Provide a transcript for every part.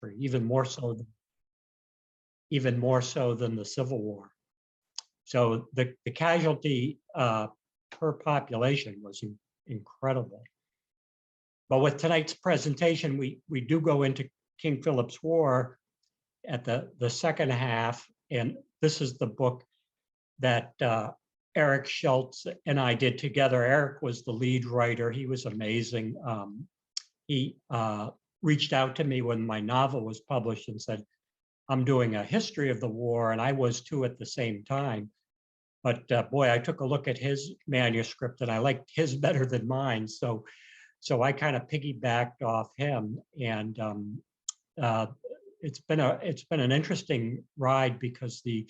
history, even more so than the Civil War. So the casualty per population was incredible. But with tonight's presentation, we do go into King Philip's War at the second half, and this is the book that Eric Schultz and I did together. Eric was the lead writer. He was amazing. He reached out to me when my novel was published and said, I'm doing a history of the war, and I was too at the same time. But boy, I took a look at his manuscript and I liked his better than mine. So I kind of piggybacked off him, and it's been an interesting ride because the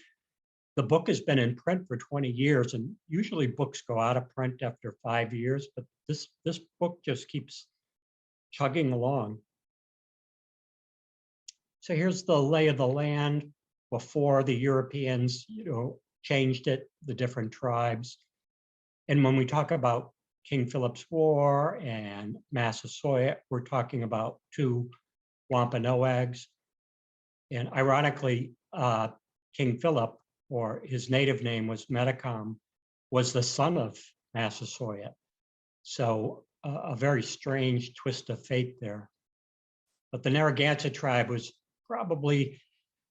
book has been in print for 20 years, and usually books go out of print after 5 years, but this book just keeps chugging along. So here's the lay of the land before the Europeans, changed it, the different tribes. And when we talk about King Philip's War and Massasoit, we're talking about 2 Wampanoags. And ironically, King Philip, or his native name was Metacom, was the son of Massasoit. So a very strange twist of fate there. But the Narragansett tribe was probably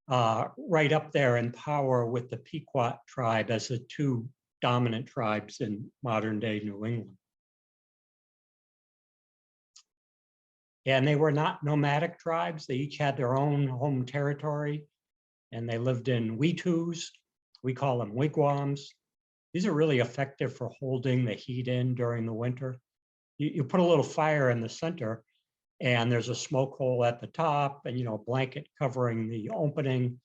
right up there in power with the Pequot tribe as the 2 dominant tribes in modern day New England. And they were not nomadic tribes. They each had their own home territory, and they lived in weetus. We call them wigwams. These are really effective for holding the heat in during the winter. You put a little fire in the center, and there's a smoke hole at the top, and a blanket covering the opening.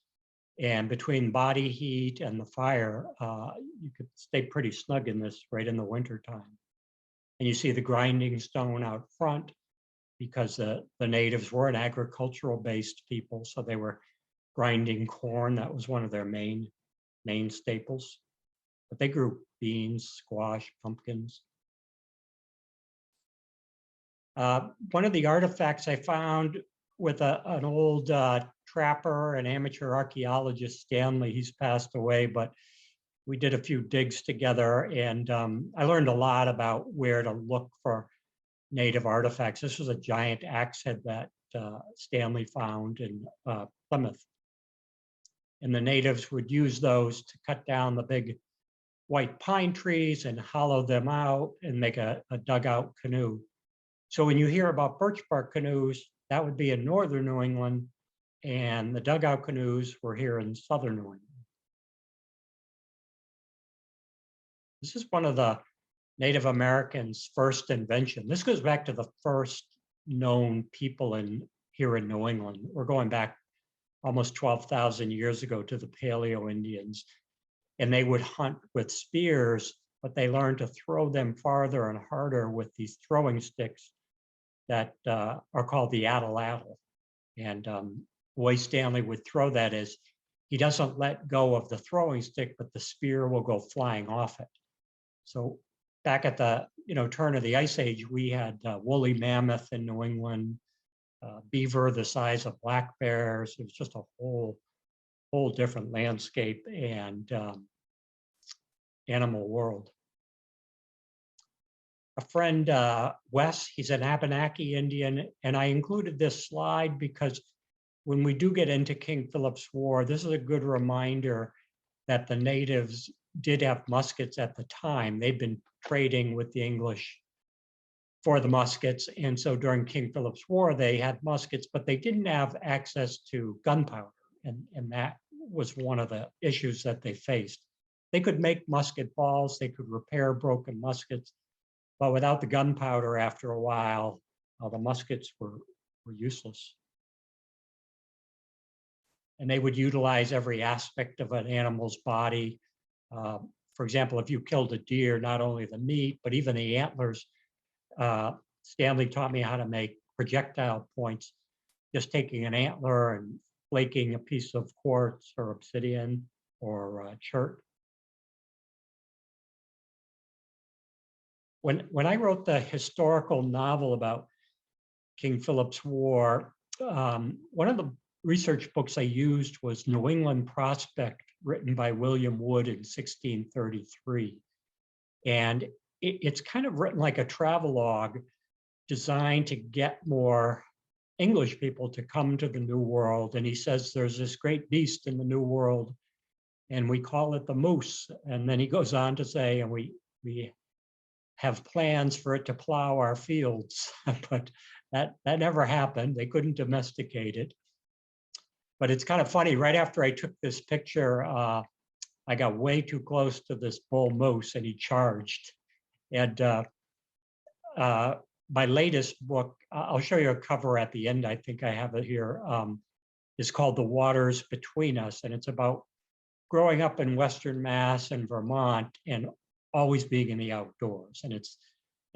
And between body heat and the fire, you could stay pretty snug in this right in the winter time. And you see the grinding stone out front because the natives were an agricultural-based people, so they were grinding corn. That was one of their main staples. But they grew beans, squash, pumpkins. One of the artifacts I found with an old trapper and amateur archaeologist, Stanley, he's passed away, but we did a few digs together, and I learned a lot about where to look for native artifacts. This was a giant axe head that Stanley found in Plymouth. And the natives would use those to cut down the big white pine trees and hollow them out and make a dugout canoe. So when you hear about birch bark canoes, that would be in northern New England, and the dugout canoes were here in southern New England. This is one of the Native Americans' first invention. This goes back to the first known people here in New England. We're going back almost 12,000 years ago to the Paleo Indians, and they would hunt with spears, but they learned to throw them farther and harder with these throwing sticks that are called the atlatl. And the way Stanley would throw that is he doesn't let go of the throwing stick, but the spear will go flying off it. So back at the turn of the Ice Age, we had woolly mammoth in New England, beaver the size of black bears. It was just a whole different landscape and animal world. A friend, Wes, he's an Abenaki Indian, and I included this slide because when we do get into King Philip's War, this is a good reminder that the natives did have muskets at the time. They'd been trading with the English for the muskets, and so during King Philip's War, they had muskets, but they didn't have access to gunpowder, and that was one of the issues that they faced. They could make musket balls, they could repair broken muskets, but without the gunpowder, after a while, the muskets were useless. And they would utilize every aspect of an animal's body. For example, if you killed a deer, not only the meat, but even the antlers. Stanley taught me how to make projectile points, just taking an antler and flaking a piece of quartz or obsidian or chert. When I wrote the historical novel about King Philip's War, one of the research books I used was New England Prospect, written by William Wood in 1633. And it's kind of written like a travelogue designed to get more English people to come to the New World. And he says there's this great beast in the New World, and we call it the moose. And then he goes on to say, and we have plans for it to plow our fields, but that never happened. They couldn't domesticate it. But it's kind of funny, right after I took this picture, I got way too close to this bull moose and he charged. And my latest book, I'll show you a cover at the end, I think I have it here, is called The Waters Between Us. And it's about growing up in Western Mass and Vermont and always being in the outdoors. And it's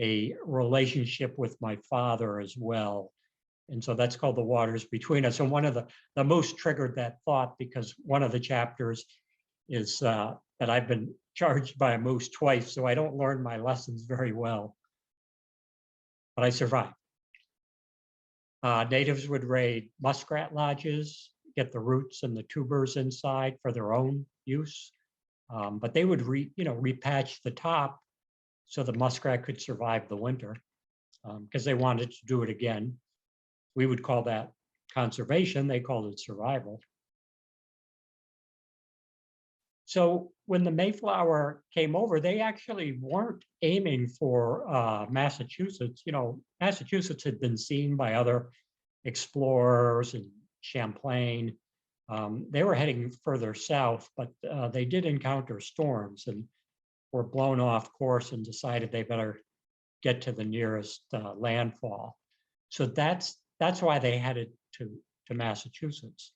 a relationship with my father as well. And so that's called The Waters Between Us. And one of the moose triggered that thought, because one of the chapters is that I've been charged by a moose twice, so I don't learn my lessons very well. But I survived. Natives would raid muskrat lodges, get the roots and the tubers inside for their own use. But they would repatch the top so the muskrat could survive the winter, because they wanted to do it again. We would call that conservation. They called it survival. So when the Mayflower came over, they actually weren't aiming for Massachusetts. Massachusetts had been seen by other explorers and Champlain. They were heading further south, but they did encounter storms and were blown off course and decided they better get to the nearest landfall. So that's why they headed to Massachusetts.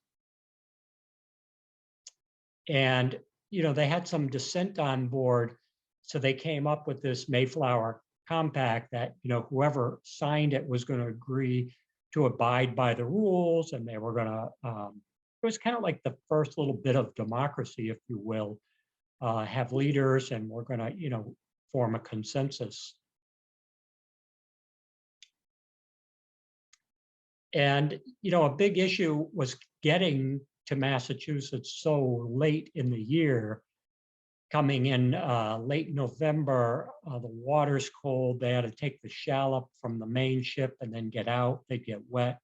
And they had some dissent on board, so they came up with this Mayflower Compact that whoever signed it was going to agree to abide by the rules, and they were going to. It was kind of like the first little bit of democracy, if you will, have leaders, and we're going to form a consensus. And a big issue was getting to Massachusetts so late in the year. Coming in late November, the water's cold. They had to take the shallop from the main ship and then get out. They'd get wet.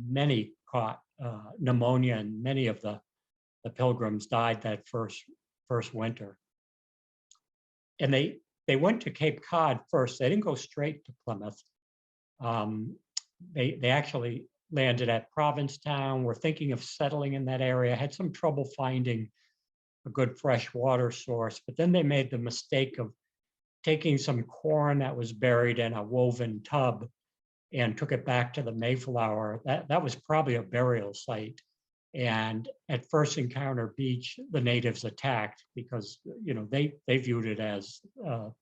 Many caught pneumonia, and many of the Pilgrims died that first winter. And they went to Cape Cod first. They didn't go straight to Plymouth. They actually landed at Provincetown, were thinking of settling in that area, had some trouble finding a good fresh water source, but then they made the mistake of taking some corn that was buried in a woven tub and took it back to the Mayflower. That was probably a burial site. And at First Encounter Beach, the natives attacked because they viewed it as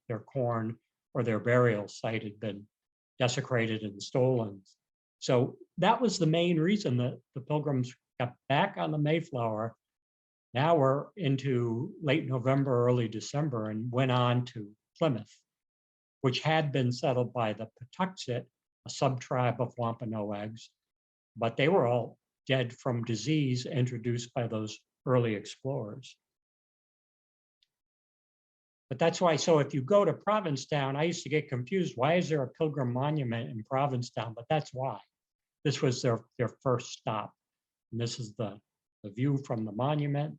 their corn or their burial site had been desecrated and stolen. So that was the main reason that the Pilgrims got back on the Mayflower. Now we're into late November, early December, and went on to Plymouth, which had been settled by the Patuxet, a sub-tribe of Wampanoags, but they were all dead from disease introduced by those early explorers. But that's why, so if you go to Provincetown, I used to get confused. Why is there a Pilgrim monument in Provincetown? But that's why. This was their first stop. And this is the view from the monument.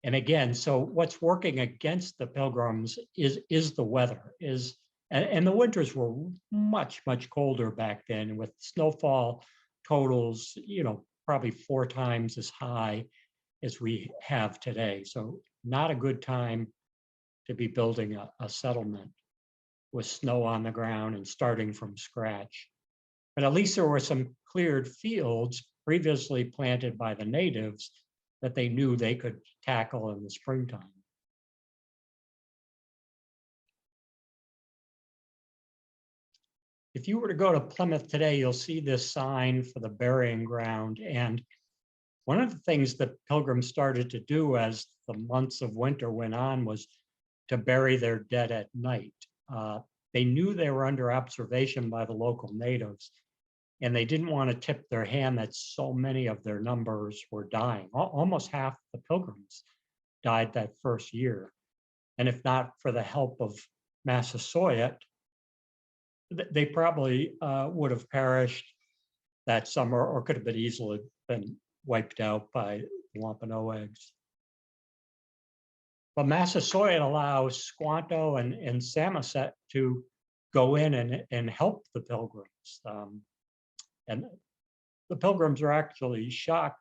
And again, so what's working against the Pilgrims is the weather, and the winters were much, much colder back then, with snowfall totals, probably 4 times as high as we have today. So not a good time to be building a settlement with snow on the ground and starting from scratch. But at least there were some cleared fields previously planted by the natives that they knew they could tackle in the springtime. If you were to go to Plymouth today, you'll see this sign for the burying ground. And one of the things that Pilgrims started to do as the months of winter went on was to bury their dead at night. they knew they were under observation by the local natives, and they didn't want to tip their hand that so many of their numbers were dying. Almost half the Pilgrims died that first year. And if not for the help of Massasoit, they probably would have perished that summer, or could have been easily been wiped out by the Wampanoags. But Massasoit allows Squanto and Samoset to go in and help the Pilgrims. And the Pilgrims are actually shocked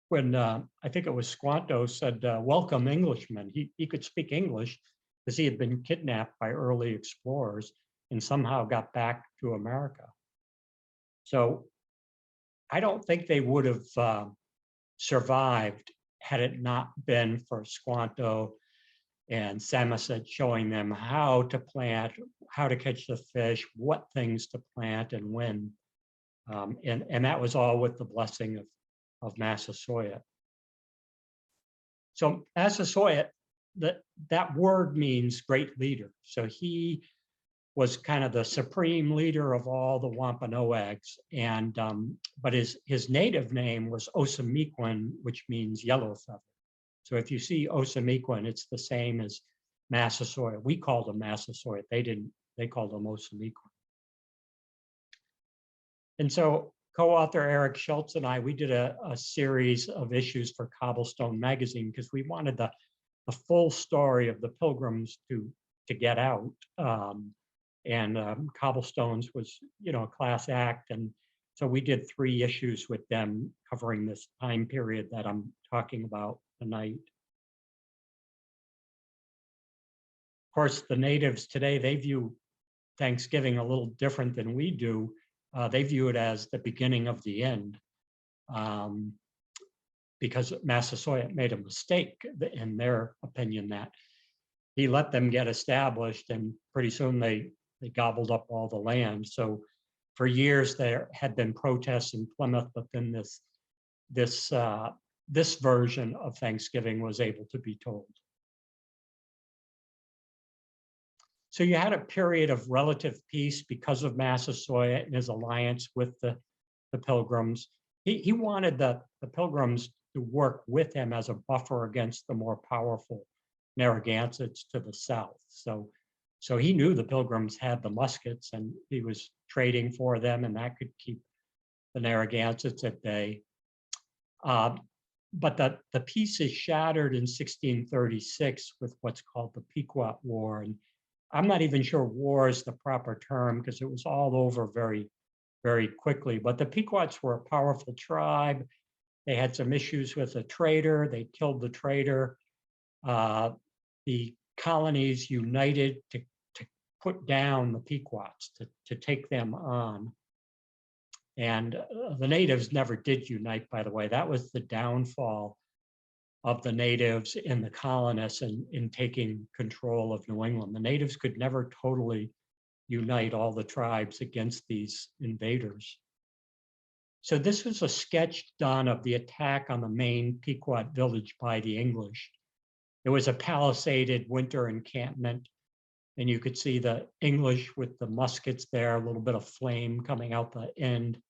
when I think it was Squanto said, "Welcome, Englishmen." He could speak English because he had been kidnapped by early explorers and somehow got back to America. So I don't think they would have survived had it not been for Squanto and Samoset showing them how to plant, how to catch the fish, what things to plant and when. And that was all with the blessing of Massasoit. So Massasoit, that word means great leader. So he was kind of the supreme leader of all the Wampanoags, and but his native name was Osamequin, which means yellow feather. So if you see Osamequin, it's the same as Massasoit. We called him Massasoit. They didn't. They called him Osamequin. And so co-author Eric Schultz and I, we did a series of issues for Cobblestone magazine because we wanted the full story of the Pilgrims to get out. Cobblestones was, a class act. And so we did 3 issues with them covering this time period that I'm talking about tonight. Of course, the natives today, they view Thanksgiving a little different than we do. They view it as the beginning of the end, because Massasoit made a mistake in their opinion, that he let them get established, and pretty soon they gobbled up all the land. So for years there had been protests in Plymouth, but then this version of Thanksgiving was able to be told. So you had a period of relative peace because of Massasoit and his alliance with the Pilgrims. He wanted the Pilgrims to work with him as a buffer against the more powerful Narragansetts to the south. So he knew the Pilgrims had the muskets, and he was trading for them, and that could keep the Narragansetts at bay. But the peace is shattered in 1636 with what's called the Pequot War. And I'm not even sure war is the proper term because it was all over very, very quickly. But the Pequots were a powerful tribe. They had some issues with a trader. They killed the trader. The colonies united to put down the Pequots, to take them on. And the natives never did unite, by the way. That was the downfall of the natives and the colonists in taking control of New England. The natives could never totally unite all the tribes against these invaders. So this was a sketch done of the attack on the main Pequot village by the English. It was a palisaded winter encampment, and you could see the English with the muskets there, a little bit of flame coming out the end.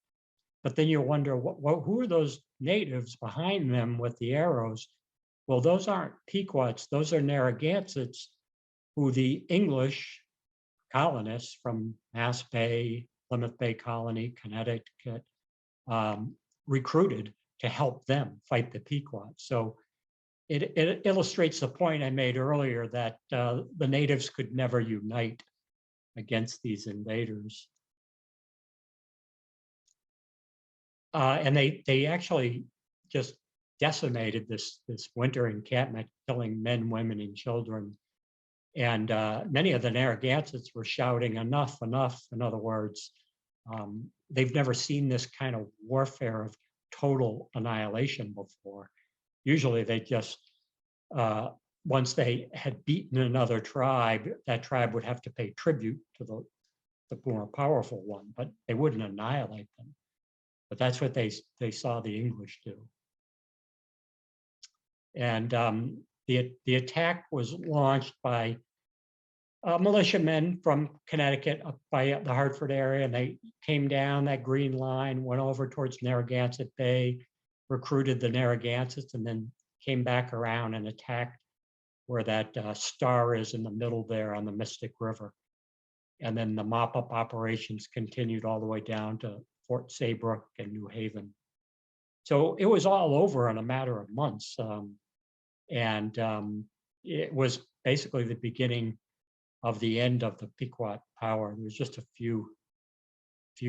But then you wonder, who are those natives behind them with the arrows? Well, those aren't Pequots, those are Narragansetts, who the English colonists from Mass Bay, Plymouth Bay Colony, Connecticut, recruited to help them fight the Pequots. So it illustrates the point I made earlier that the natives could never unite against these invaders. And they actually just decimated this winter encampment, killing men, women, and children. And many of the Narragansetts were shouting, "Enough, enough." In other words, they've never seen this kind of warfare of total annihilation before. Usually they just, once they had beaten another tribe, that tribe would have to pay tribute to the more powerful one, but they wouldn't annihilate them. But that's what they saw the English do. And the attack was launched by militiamen from Connecticut up by the Hartford area, and they came down that green line, went over towards Narragansett Bay, recruited the Narragansetts, and then came back around and attacked where that star is in the middle there on the Mystic River. And then the mop-up operations continued all the way down to Fort Saybrook and New Haven. So it was all over in a matter of months. It was basically the beginning of the end of the Pequot power. There was just a few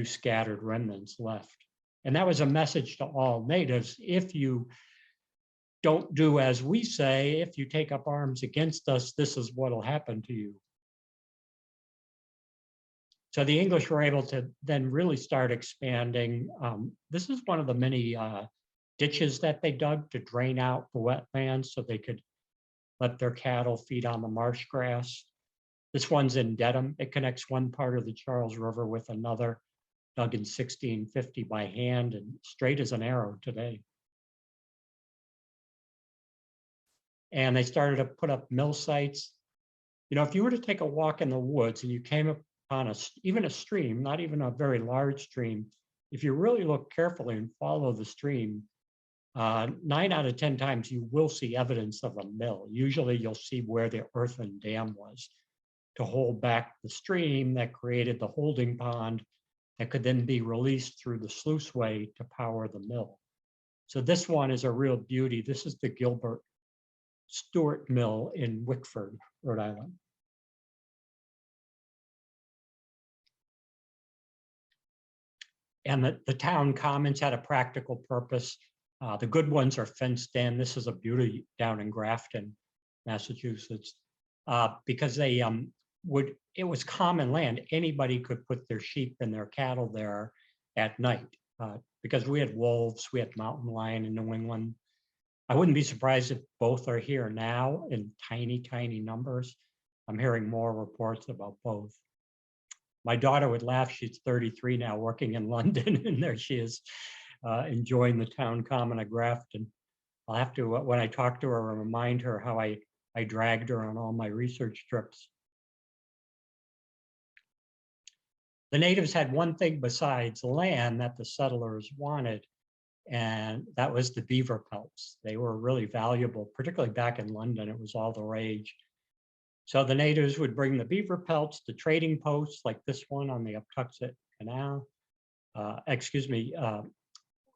scattered remnants left. And that was a message to all natives: if you don't do as we say, if you take up arms against us, this is what will happen to you. So the English were able to then really start expanding. This is one of the many ditches that they dug to drain out the wetlands so they could let their cattle feed on the marsh grass. This one's in Dedham. It connects one part of the Charles River with another, dug in 1650 by hand and straight as an arrow today. And they started to put up mill sites. You know, if you were to take a walk in the woods and you came upon even a stream, not even a very large stream, if you really look carefully and follow the stream, 9 out of 10 times you will see evidence of a mill. Usually you'll see where the earthen dam was to hold back the stream that created the holding pond that could then be released through the sluiceway to power the mill. So this one is a real beauty. This is the Gilbert Stewart Mill in Wickford, Rhode Island. And the town commons had a practical purpose. The good ones are fenced in. This is a beauty down in Grafton, Massachusetts, because they it was common land. Anybody could put their sheep and their cattle there at night because we had wolves, we had mountain lion in New England. I wouldn't be surprised if both are here now in tiny, tiny numbers. I'm hearing more reports about both. My daughter would laugh. She's 33 now, working in London, and there she is enjoying the town common of Grafton. I'll have to, when I talk to her, remind her how I dragged her on all my research trips. The natives had one thing besides land that the settlers wanted, and that was the beaver pelts. They were really valuable, particularly back in London. It was all the rage. So the natives would bring the beaver pelts to trading posts like this one on the Uptuxet Canal.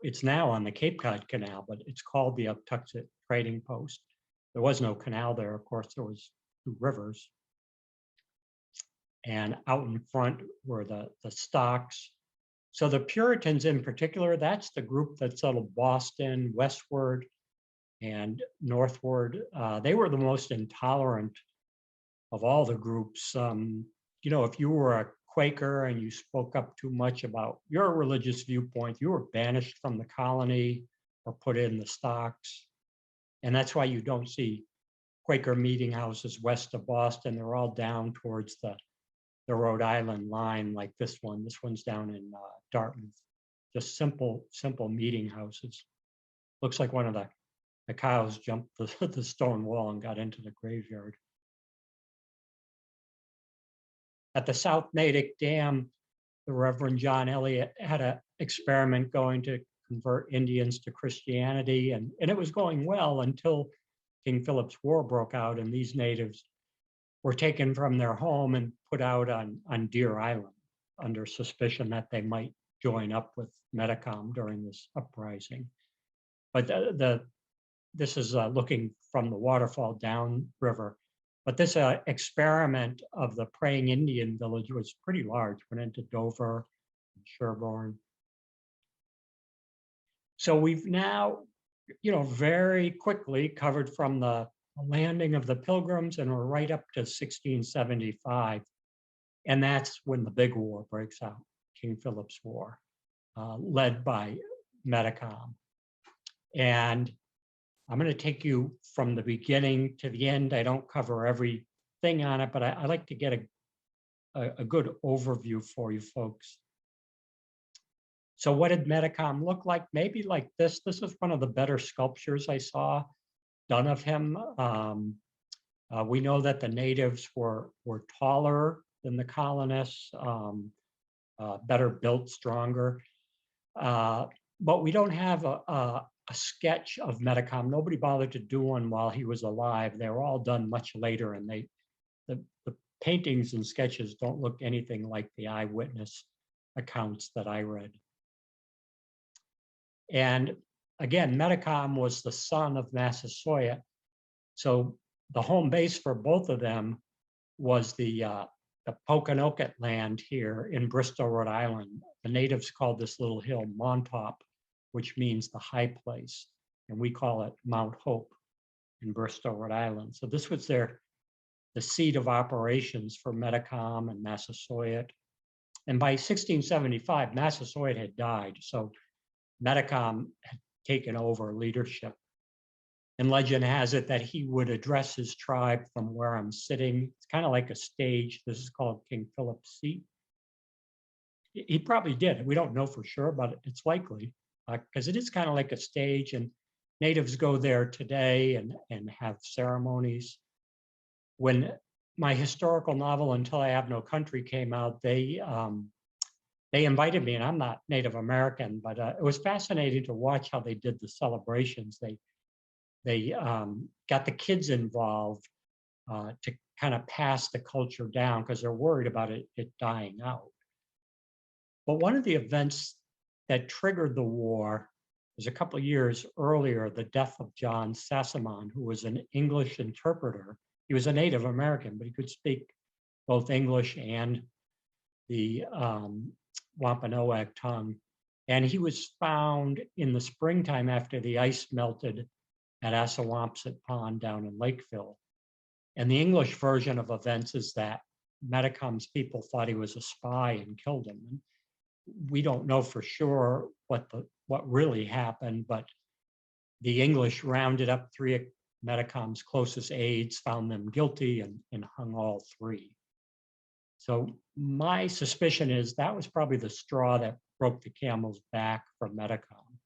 It's now on the Cape Cod Canal, but it's called the Uptuxet Trading Post. There was no canal there, of course, there was 2 rivers. And out in front were the stocks. So the Puritans in particular, that's the group that settled Boston, westward and northward. They were the most intolerant of all the groups. You know, if you were a Quaker and you spoke up too much about your religious viewpoint, you were banished from the colony or put in the stocks. And that's why you don't see Quaker meeting houses west of Boston. They're all down towards the Rhode Island line, like this one. This one's down in Dartmouth. Just simple meeting houses. Looks like one of the cows jumped the stone wall and got into the graveyard. At the South Natick Dam, the Reverend John Eliot had an experiment going to convert Indians to Christianity, and it was going well until King Philip's War broke out, and these natives were taken from their home and put out on Deer Island under suspicion that they might join up with Metacom during this uprising. But this is looking from the waterfall downriver. But this experiment of the praying Indian village was pretty large, went into Dover, and Sherborne. So we've now, very quickly covered from the landing of the Pilgrims, and we're right up to 1675. And that's when the big war breaks out, King Philip's War, led by Metacom. And I'm going to take you from the beginning to the end. I don't cover everything on it, but I like to get a good overview for you folks. So what did Metacom look like? Maybe like this. This is one of the better sculptures I saw done of him. We know that the natives were taller than the colonists, better built, stronger. But we don't have a sketch of Metacom. Nobody bothered to do one while he was alive. They were all done much later, and the paintings and sketches don't look anything like the eyewitness accounts that I read. And again, Metacom was the son of Massasoit. So the home base for both of them was the Poconoket land here in Bristol, Rhode Island. The natives called this little hill Montauk, which means the high place. And we call it Mount Hope in Bristol, Rhode Island. So this was the seat of operations for Metacom and Massasoit. And by 1675, Massasoit had died. So Metacom had taken over leadership. And legend has it that he would address his tribe from where I'm sitting. It's kind of like a stage. This is called King Philip's seat. He probably did. We don't know for sure, but it's likely because it is kind of like a stage, and natives go there today and have ceremonies. When my historical novel, Until I Have No Country, came out, they invited me, and I'm not Native American, but it was fascinating to watch how they did the celebrations. They got the kids involved to kind of pass the culture down because they're worried about it dying out. But one of the events that triggered the war was a couple of years earlier, the death of John Sassamon, who was an English interpreter. He was a Native American, but he could speak both English and the Wampanoag tongue. And he was found in the springtime after the ice melted at Assawampset Pond down in Lakeville. And the English version of events is that Metacom's people thought he was a spy and killed him. And we don't know for sure what really happened, but the English rounded up 3 of Metacom's closest aides, found them guilty, and hung all 3. So my suspicion is that was probably the straw that broke the camel's back for Metacom.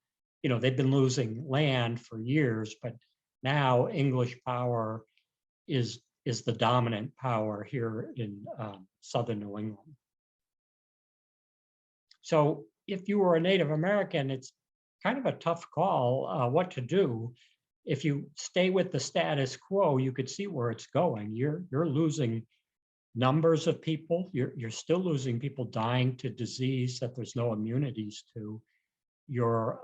You know, they've been losing land for years, but now English power is the dominant power here in southern New England. So if you were a Native American, it's kind of a tough call what to do. If you stay with the status quo, you could see where it's going. You're losing numbers of people. You're still losing people dying to disease that there's no immunities to. You're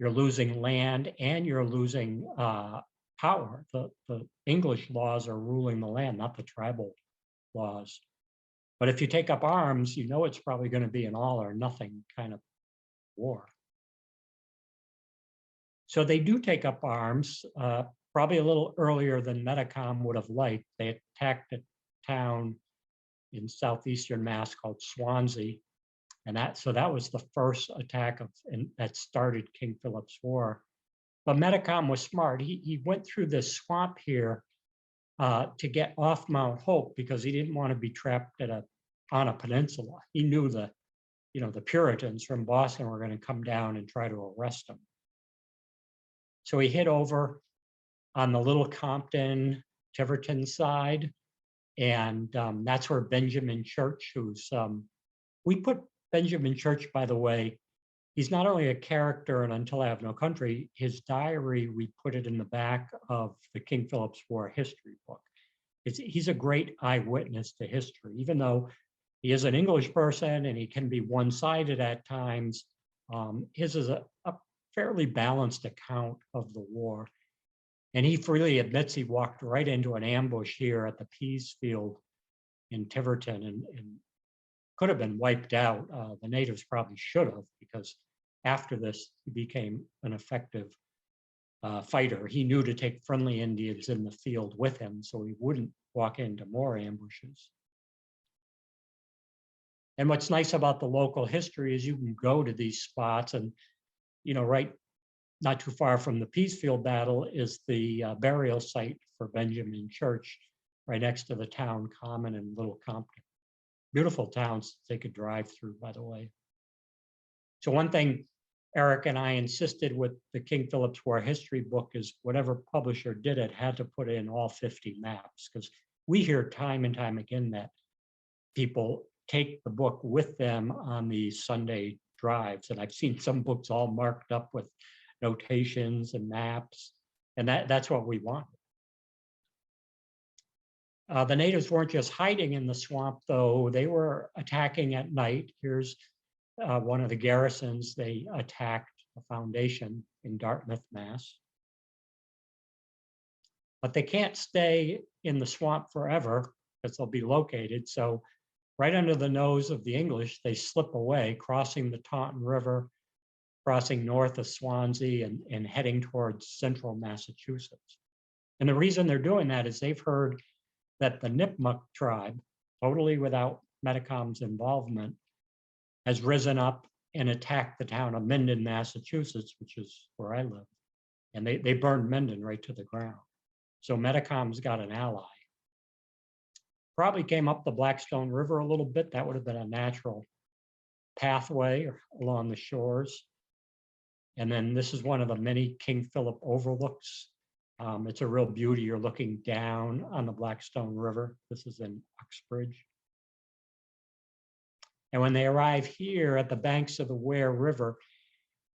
losing land, and you're losing power. The English laws are ruling the land, not the tribal laws. But if you take up arms, you know it's probably going to be an all or nothing kind of war. So they do take up arms, probably a little earlier than Metacom would have liked. They attacked a town in southeastern Mass called Swansea. And that was the first attack that started King Philip's War. But Metacom was smart. He went through this swamp here to get off Mount Hope because he didn't want to be trapped on a peninsula. He knew the Puritans from Boston were going to come down and try to arrest him. So he hid over on the Little Compton, Tiverton side, and that's where Benjamin Church, we put Benjamin Church, by the way, he's not only a character in Until I Have No Country, his diary, we put it in the back of the King Philip's War history book. He's a great eyewitness to history, even though he is an English person and he can be one-sided at times. His is a fairly balanced account of the war. And he freely admits he walked right into an ambush here at the peas field in Tiverton and could have been wiped out. The natives probably should have, because after this, he became an effective fighter. He knew to take friendly Indians in the field with him so he wouldn't walk into more ambushes. And what's nice about the local history is you can go to these spots and, right not too far from the Peacefield battle is the burial site for Benjamin Church, right next to the town common in Little Compton. Beautiful towns they could drive through, by the way. So one thing Eric and I insisted with the King Philip's War history book is whatever publisher did it had to put in all 50 maps, because we hear time and time again that people take the book with them on these Sunday drives. And I've seen some books all marked up with notations and maps, and that's what we want. The natives weren't just hiding in the swamp, though. They were attacking at night. Here's one of the garrisons. They attacked the foundation in Dartmouth, Mass. But they can't stay in the swamp forever because they'll be located. So right under the nose of the English, they slip away, crossing the Taunton River, crossing north of Swansea and heading towards central Massachusetts. And the reason they're doing that is they've heard that the Nipmuc tribe, totally without Metacom's involvement, has risen up and attacked the town of Minden, Massachusetts, which is where I live. And they burned Minden right to the ground. So Metacom's got an ally. Probably came up the Blackstone River a little bit. That would have been a natural pathway along the shores. And then this is one of the many King Philip overlooks. It's a real beauty. You're looking down on the Blackstone River. This is in Uxbridge. And when they arrive here at the banks of the Ware River,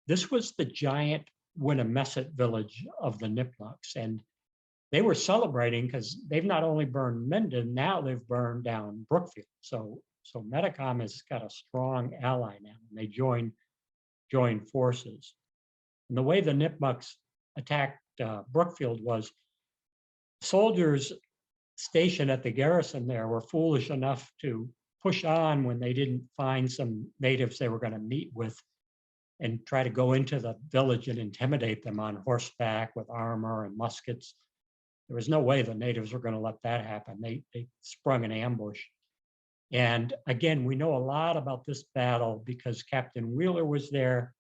this was the giant Winnemesset village of the Nipmucs. And they were celebrating because they've not only burned Minden, now they've burned down Brookfield. So Metacom has got a strong ally now, and they join forces. And the way the Nipmucs attacked Brookfield was soldiers stationed at the garrison there were foolish enough to push on when they didn't find some natives they were going to meet with and try to go into the village and intimidate them on horseback with armor and muskets. There was no way the natives were going to let that happen. They sprung an ambush. And again, we know a lot about this battle because Captain Wheeler was there.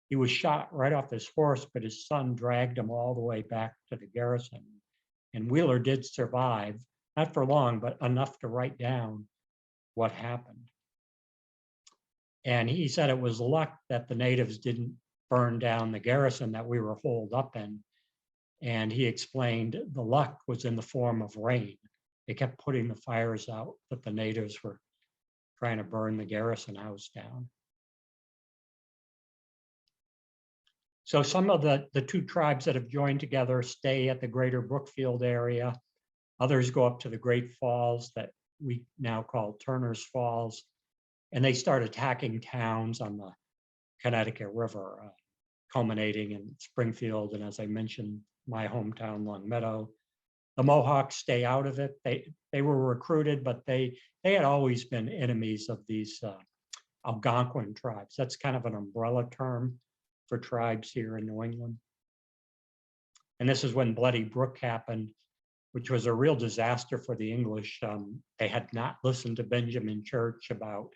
He was shot right off his horse, but his son dragged him all the way back to the garrison. And Wheeler did survive, not for long, but enough to write down what happened. And he said it was luck that the natives didn't burn down the garrison that we were holed up in. And he explained the luck was in the form of rain. They kept putting the fires out, but the natives were trying to burn the garrison house down. So some of the two tribes that have joined together stay at the greater Brookfield area. Others go up to the Great Falls that we now call Turner's Falls, and they start attacking towns on the Connecticut River, culminating in Springfield, and as I mentioned, my hometown, Long Meadow. The Mohawks stay out of it. They were recruited, but they had always been enemies of these Algonquin tribes. That's kind of an umbrella term for tribes here in New England. And this is when Bloody Brook happened, which was a real disaster for the English. They had not listened to Benjamin Church about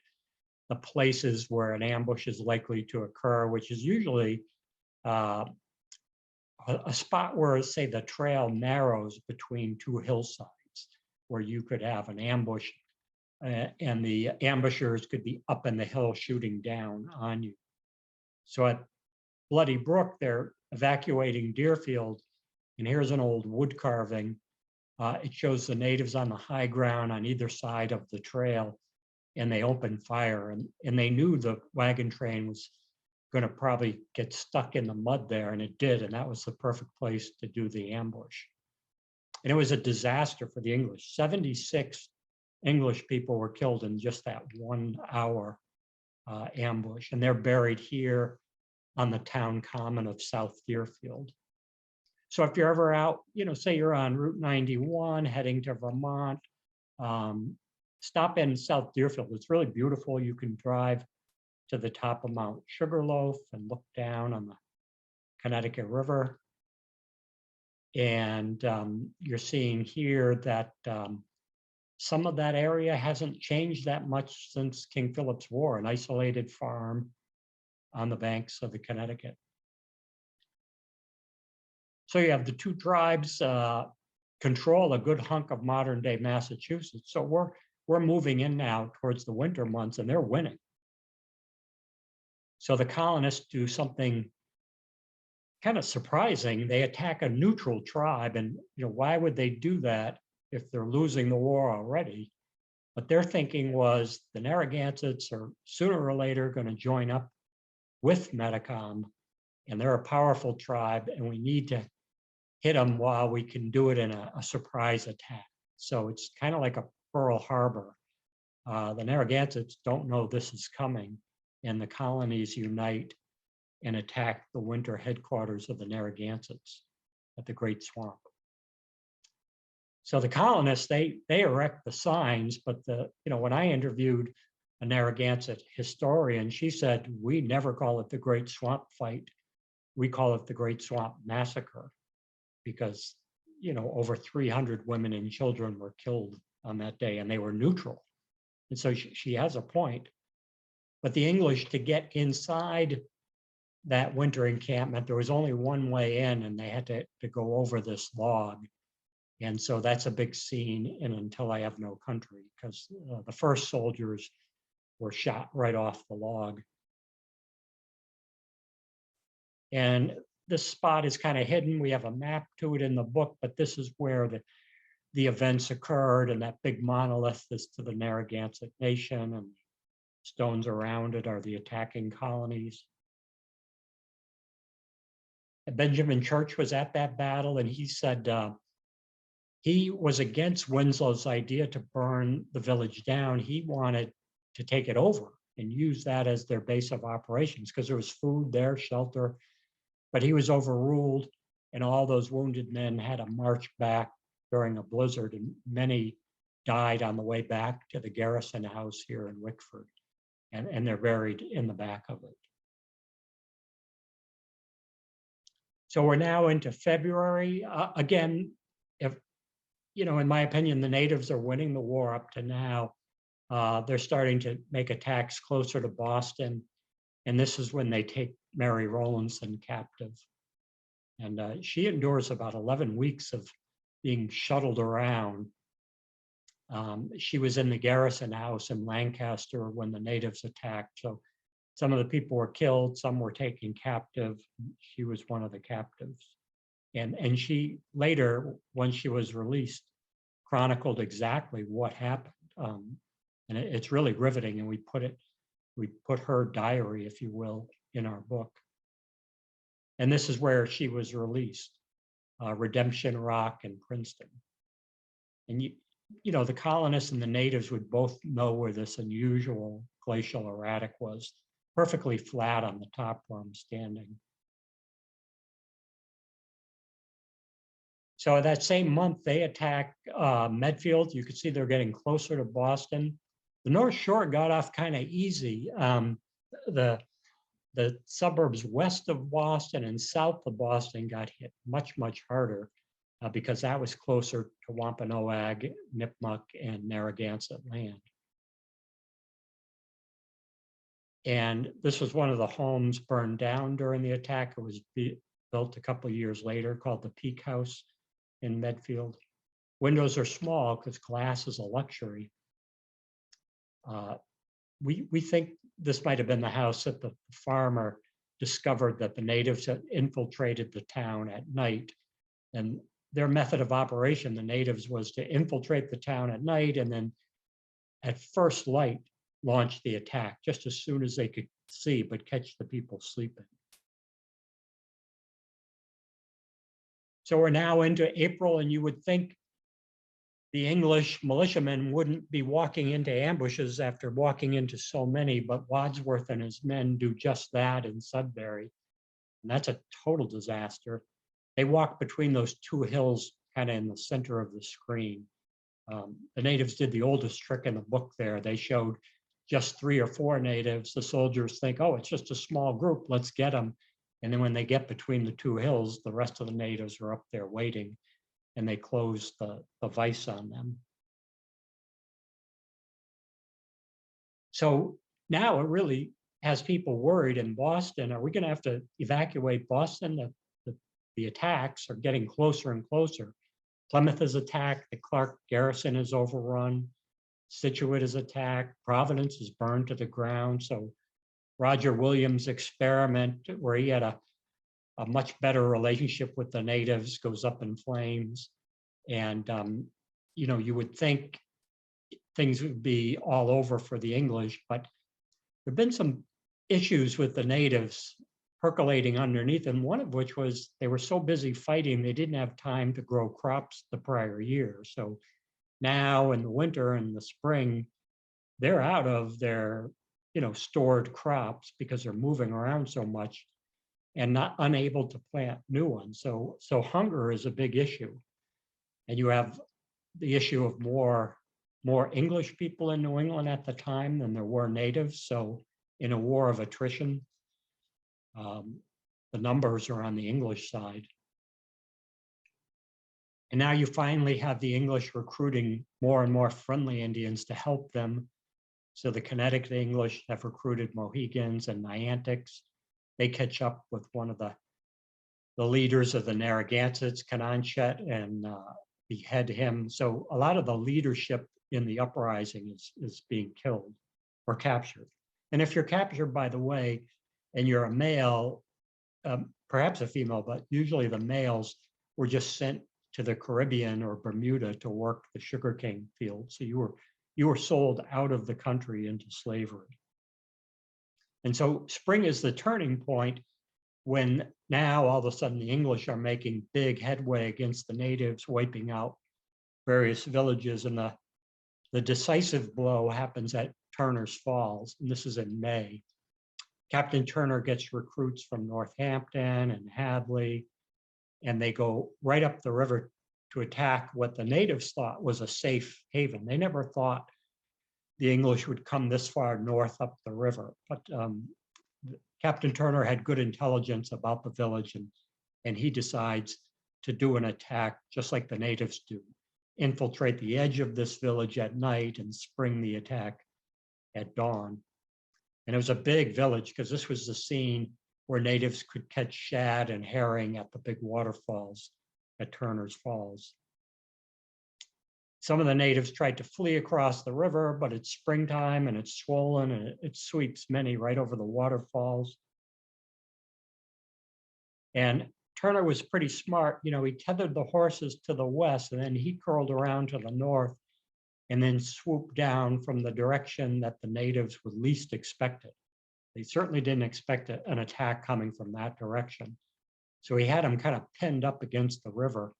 the places where an ambush is likely to occur, which is usually a spot where, say, the trail narrows between two hillsides, where you could have an ambush and the ambushers could be up in the hill shooting down on you. So at Bloody Brook, they're evacuating Deerfield, and here's an old wood carving. It shows the natives on the high ground on either side of the trail, and they opened fire, and they knew the wagon train was going to probably get stuck in the mud there, and it did, and that was the perfect place to do the ambush. And it was a disaster for the English. 76 English people were killed in just that 1 hour ambush, and they're buried here on the town common of South Deerfield. So if you're ever out, say you're on Route 91 heading to Vermont, stop in South Deerfield. It's really beautiful. You can drive to the top of Mount Sugarloaf and look down on the Connecticut River. And you're seeing here that some of that area hasn't changed that much since King Philip's War, an isolated farm on the banks of the Connecticut. So you have the two tribes control a good hunk of modern day Massachusetts. So we're moving in now towards the winter months, and they're winning. So the colonists do something kind of surprising. They attack a neutral tribe, and why would they do that if they're losing the war already? But their thinking was the Narragansetts are sooner or later going to join up with Metacom, and they're a powerful tribe, and we need to hit them while we can do it in a surprise attack. So it's kind of like a Pearl Harbor. The Narragansetts don't know this is coming, and the colonies unite and attack the winter headquarters of the Narragansetts at the Great Swamp. So the colonists, they erect the signs, but when I interviewed a Narragansett historian, she said, we never call it the Great Swamp Fight. We call it the Great Swamp Massacre, because, over 300 women and children were killed on that day, and they were neutral. And so she has a point. But the English, to get inside that winter encampment, there was only one way in, and they had to go over this log. And so that's a big scene in Until I Have No Country, because the first soldiers were shot right off the log. And this spot is kind of hidden. We have a map to it in the book, but this is where the events occurred, and that big monolith is to the Narragansett Nation, and stones around it are the attacking colonies. Benjamin Church was at that battle, and he said he was against Winslow's idea to burn the village down. He wanted to take it over and use that as their base of operations, because there was food there, shelter, but he was overruled, and all those wounded men had to march back during a blizzard, and many died on the way back to the garrison house here in Wickford, and they're buried in the back of it. So we're now into February. Again, if, in my opinion, the natives are winning the war up to now. They're starting to make attacks closer to Boston. And this is when they take Mary Rowlandson captive. And she endures about 11 weeks of being shuttled around. She was in the garrison house in Lancaster when the natives attacked. So some of the people were killed, some were taken captive. She was one of the captives. And she later, when she was released, chronicled exactly what happened. And it's really riveting, and we put her diary, if you will, in our book. And this is where she was released, Redemption Rock in Princeton. And the colonists and the natives would both know where this unusual glacial erratic was, perfectly flat on the top where I'm standing. So that same month, they attack Medfield. You can see they're getting closer to Boston. The North Shore got off kind of easy. The suburbs west of Boston and south of Boston got hit much, much harder because that was closer to Wampanoag, Nipmuc, and Narragansett land. And this was one of the homes burned down during the attack. It was built a couple of years later, called the Peak House in Medfield. Windows are small because glass is a luxury. We think this might have been the house that the farmer discovered that the natives had infiltrated the town at night. And their method of operation, the natives, was to infiltrate the town at night and then at first light, launch the attack just as soon as they could see, but catch the people sleeping. So we're now into April, and you would think the English militiamen wouldn't be walking into ambushes after walking into so many, but Wadsworth and his men do just that in Sudbury. And that's a total disaster. They walk between those two hills kind of in the center of the screen. The natives did the oldest trick in the book there. They showed just 3 or 4 natives. The soldiers think, oh, it's just a small group, let's get them. And then when they get between the two hills, the rest of the natives are up there waiting, and they close the vise on them. So now it really has people worried in Boston. Are we going to have to evacuate Boston? The attacks are getting closer and closer. Plymouth is attacked, the Clark garrison is overrun, Scituate is attacked, Providence is burned to the ground. So Roger Williams' experiment where he had a much better relationship with the natives goes up in flames. And, you know, you would think things would be all over for the English, but there've been some issues with the natives percolating underneath, and one of which was they were so busy fighting, they didn't have time to grow crops the prior year. So now in the winter and the spring, they're out of their, you know, stored crops because they're moving around so much and not unable to plant new ones. So hunger is a big issue. And you have the issue of more English people in New England at the time than there were natives. So in a war of attrition, the numbers are on the English side. And now you finally have the English recruiting more and more friendly Indians to help them. So the Connecticut English have recruited Mohegans and Nyantics. They catch up with one of the leaders of the Narragansetts, Canonchet, and behead him. So a lot of the leadership in the uprising is being killed or captured. And if you're captured, by the way, and you're a male, perhaps a female, but usually the males were just sent to the Caribbean or Bermuda to work the sugarcane field. So you were sold out of the country into slavery. And so spring is the turning point when now all of a sudden the English are making big headway against the natives, wiping out various villages. And the decisive blow happens at Turner's Falls, and this is in May. Captain Turner gets recruits from Northampton and Hadley, and they go right up the river to attack what the natives thought was a safe haven. They never thought the English would come this far north up the river, but Captain Turner had good intelligence about the village, and he decides to do an attack just like the natives do, infiltrate the edge of this village at night and spring the attack at dawn. And it was a big village because this was the scene where natives could catch shad and herring at the big waterfalls at Turner's Falls. Some of the natives tried to flee across the river, but it's springtime and it's swollen and it sweeps many right over the waterfalls. And Turner was pretty smart. You know, he tethered the horses to the west and then he curled around to the north and then swooped down from the direction that the natives would least expect it. They certainly didn't expect an attack coming from that direction. So he had them kind of pinned up against the river.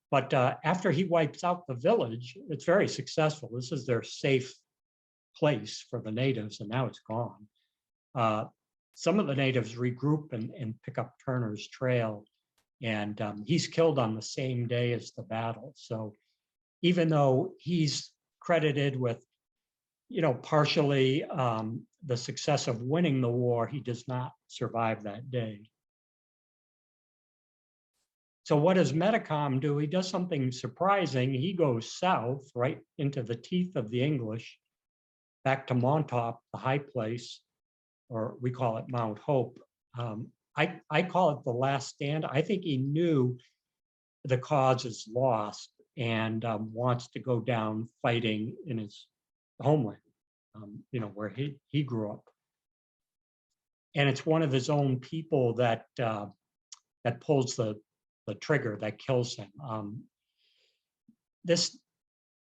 But after he wipes out the village, it's very successful. This is their safe place for the natives, and now it's gone. Some of the natives regroup and pick up Turner's trail, and he's killed on the same day as the battle. So even though he's credited with, you know, partially the success of winning the war, he does not survive that day. So what does Metacom do? He does something surprising. He goes south, right into the teeth of the English, back to Montauk, the high place, or we call it Mount Hope. I call it the last stand. I think he knew the cause is lost and wants to go down fighting in his homeland, you know, where he grew up. And it's one of his own people that that pulls the trigger that kills him. This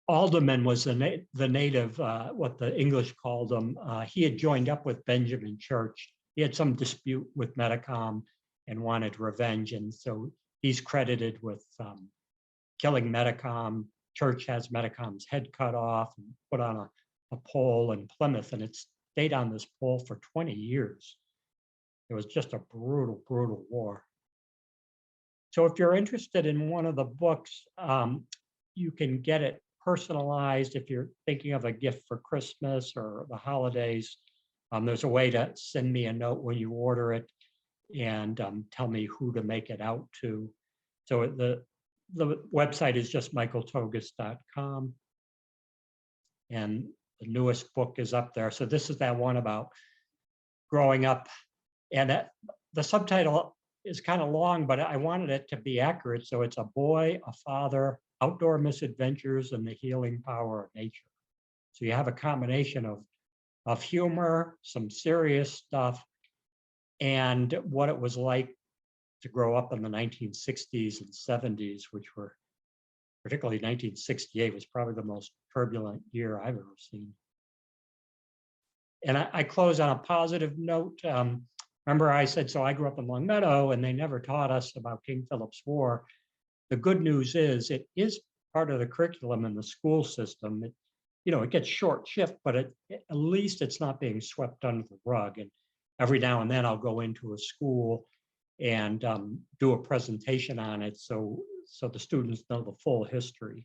alderman was the native, what the English called him. He had joined up with Benjamin Church. He had some dispute with Metacom and wanted revenge. And so he's credited with killing Metacom. Church has Metacom's head cut off and put on a pole in Plymouth, and it stayed on this pole for 20 years. It was just a brutal, brutal war. So if you're interested in one of the books, you can get it personalized if you're thinking of a gift for Christmas or the holidays. There's a way to send me a note when you order it and tell me who to make it out to. So the website is just michaeltougias.com. And the newest book is up there. So this is that one about growing up. And the subtitle is kind of long, but I wanted it to be accurate. So it's a boy, a father, outdoor misadventures, and the healing power of nature. So you have a combination of of humor, some serious stuff, and what it was like to grow up in the 1960s and 70s, which were, particularly 1968 was probably the most turbulent year I've ever seen. And I close on a positive note. Remember I said, so I grew up in Long Meadow and they never taught us about King Philip's War. The good news is it is part of the curriculum in the school system. It gets short shift, but at least it's not being swept under the rug. And every now and then I'll go into a school and do a presentation on it so the students know the full history.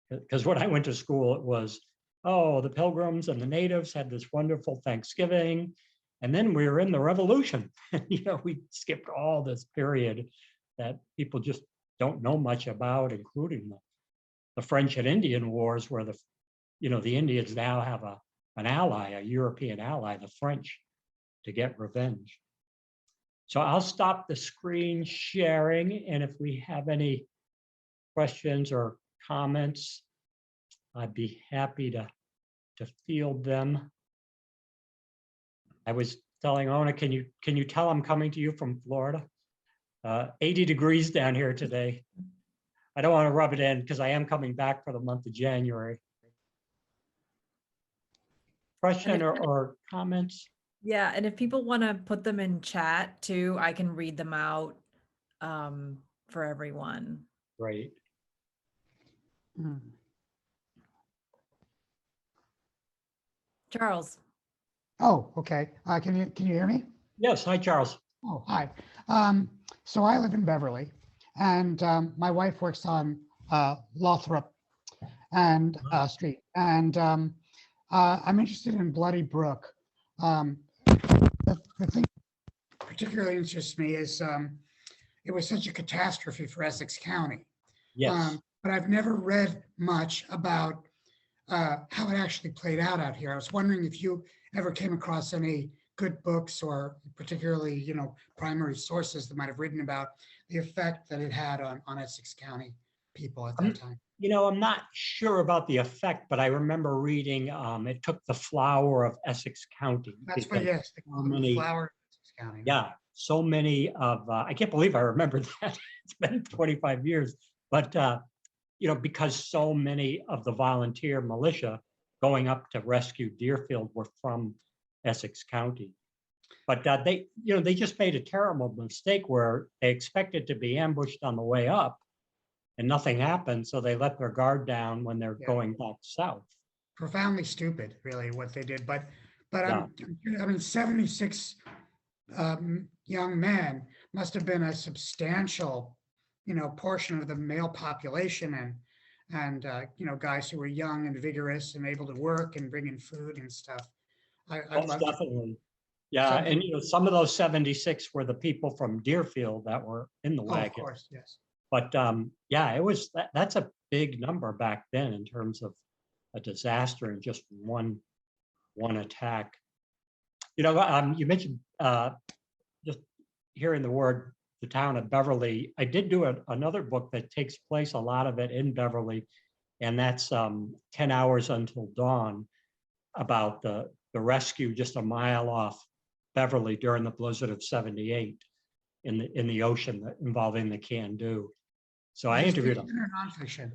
Because when I went to school, it was, oh, the Pilgrims and the natives had this wonderful Thanksgiving. And then we were in the Revolution. We skipped all this period that people just don't know much about, including the French and Indian Wars, where the Indians now have an ally, a European ally, the French, to get revenge. So I'll stop the screen sharing. And if we have any questions or comments, I'd be happy to field them. I was telling Ona, can you tell I'm coming to you from Florida? 80 degrees down here today. I don't want to rub it in because I am coming back for the month of January. Question or comments? Yeah, and if people want to put them in chat too, I can read them out for everyone. Great. Charles. Oh, okay. Can you hear me? Yes. Hi, Charles. Oh, hi. So I live in Beverly, and my wife works on Lothrop and Street, and I'm interested in Bloody Brook. The thing that particularly interests me is it was such a catastrophe for Essex County. Yes. But I've never read much about how it actually played out here. I was wondering if you ever came across any good books or particularly, primary sources that might have written about the effect that it had on Essex County people at that time. I'm not sure about the effect, but I remember reading it took the flower of Essex County. That's what, yes, the flower of Essex County. Yeah, so many of, I can't believe I remember that. It's been 25 years, but because so many of the volunteer militia going up to rescue Deerfield were from Essex County. But they just made a terrible mistake where they expected to be ambushed on the way up and nothing happened. So they let their guard down when they're going back south. Profoundly stupid, really, what they did. But Yeah. 76 young men must have been a substantial, portion of the male population, and guys who were young and vigorous and able to work and bring in food and stuff. Most definitely. Yeah, and some of those 76 were the people from Deerfield that were in the wagon. Of course, yes. But it was that's a big number back then in terms of a disaster and just one attack. You mentioned just hearing the town of Beverly. I did do another book that takes place, a lot of it in Beverly, and that's 10 Hours Until Dawn, about the rescue just a mile off Beverly during the blizzard of '78 in the ocean involving the Can-Do. So I interviewed them. Fiction or nonfiction?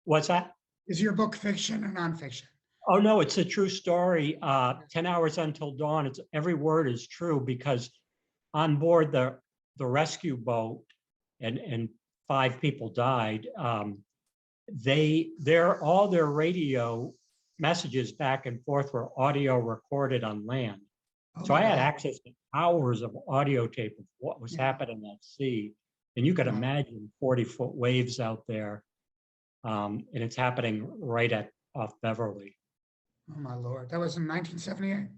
What's that? Is your book fiction or nonfiction? Oh no, it's a true story. 10 Hours Until Dawn. It's every word is true because on board the rescue boat, and 5 people died. All their radio messages back and forth were audio recorded on land. So I had access to hours of audio tape of what was happening at sea. And you could imagine 40-foot waves out there. And it's happening right off Beverly. Oh my Lord, that was in 1978?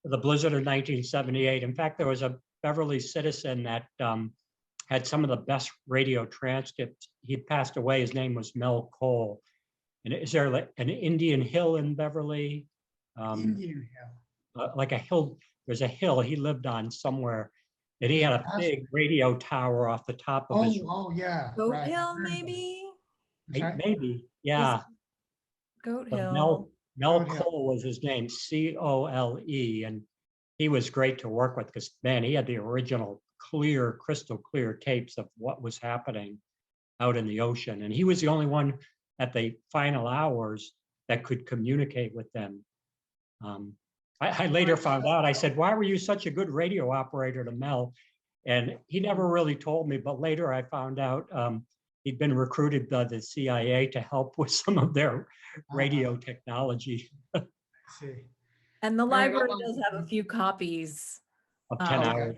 The blizzard of 1978. In fact, there was a Beverly citizen that had some of the best radio transcripts. He passed away, his name was Mel Cole. And is there like an Indian Hill in Beverly? Indian Hill. Like a hill, there's a hill he lived on somewhere. And he had a big radio tower off the top of his. Oh yeah. Goat right. Hill, maybe? Maybe, yeah. Goat But Hill. Mel Good, yeah. Cole was his name, Cole, and he was great to work with because, man, he had the original clear, crystal clear tapes of what was happening out in the ocean. And he was the only one at the final hours that could communicate with them. I later found out, I said, why were you such a good radio operator to Mel? And he never really told me, but later I found out he'd been recruited by the CIA to help with some of their radio technology I see. And the All right, library well, does have a few copies of 10 Okay. hours.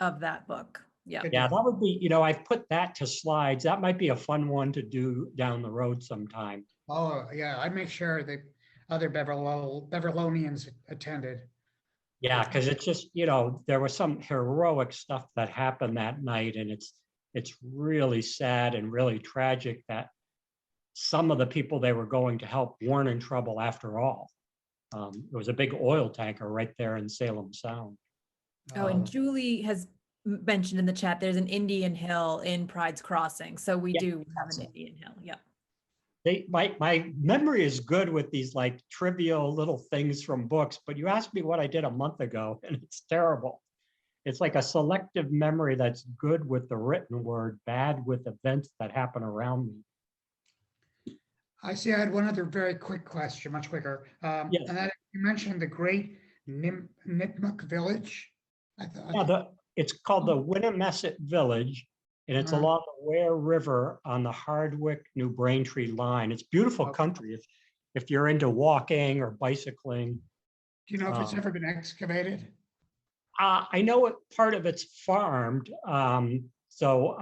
of that book. Yeah. Good. Yeah, that would be, I've put that to slides. That might be a fun one to do down the road sometime. Oh, yeah, I make sure that other Beverlonians attended. Yeah, because it's just, there was some heroic stuff that happened that night, and it's really sad and really tragic that some of the people they were going to help weren't in trouble after all. There was a big oil tanker right there in Salem Sound. Oh, and Julie has mentioned in the chat, there's an Indian Hill in Pride's Crossing. So we Yeah, do have an awesome. Indian Hill. Yeah. My memory is good with these like trivial little things from books, but you asked me what I did a month ago, and it's terrible. It's like a selective memory that's good with the written word, bad with events that happen around me. I see. I had one other very quick question, much quicker. Yes. And that you mentioned the Great Nipmuc Village. Yeah, it's called the Winnemesset Village, and it's Uh-huh. along the Ware River on the Hardwick, New Braintree line. It's beautiful Okay. country if you're into walking or bicycling. Do you know if it's ever been excavated? I know part of it's farmed, so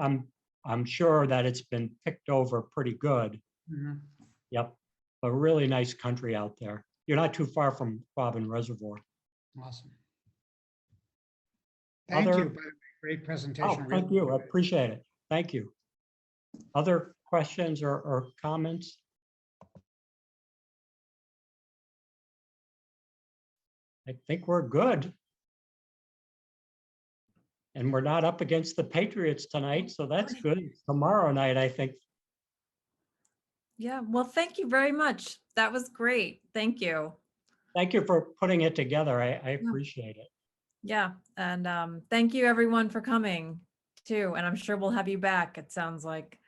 I'm sure that it's been picked over pretty good. Mhm. Yep, a really nice country out there. You're not too far from Quabbin Reservoir. Awesome. Thank Other- you. By the way, great presentation. Oh, thank you. I appreciate it. Thank you. Other questions or comments? I think we're good. And we're not up against the Patriots tonight, so that's good. Tomorrow night, I think. Yeah. Well, thank you very much. That was great. Thank you. Thank you for putting it together. I appreciate it. Yeah. And thank you everyone for coming too. And I'm sure we'll have you back. It sounds like.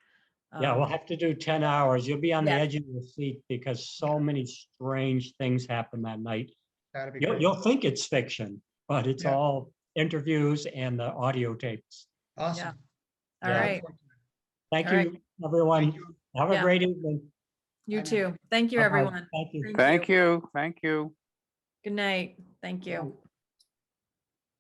Yeah, we'll have to do 10 hours. You'll be on the Yes. edge of your seat because so many strange things happened that night. That'd be great. You'll think it's fiction, but it's Yeah. all interviews and the audio tapes. Awesome. All Yeah. right. Thank All right. you, everyone. Thank you. Have a Yeah. great evening. You Bye now. too. Thank you, Bye-bye. everyone. Thank you. Thank you. Thank you. Good night. Thank you. Bye.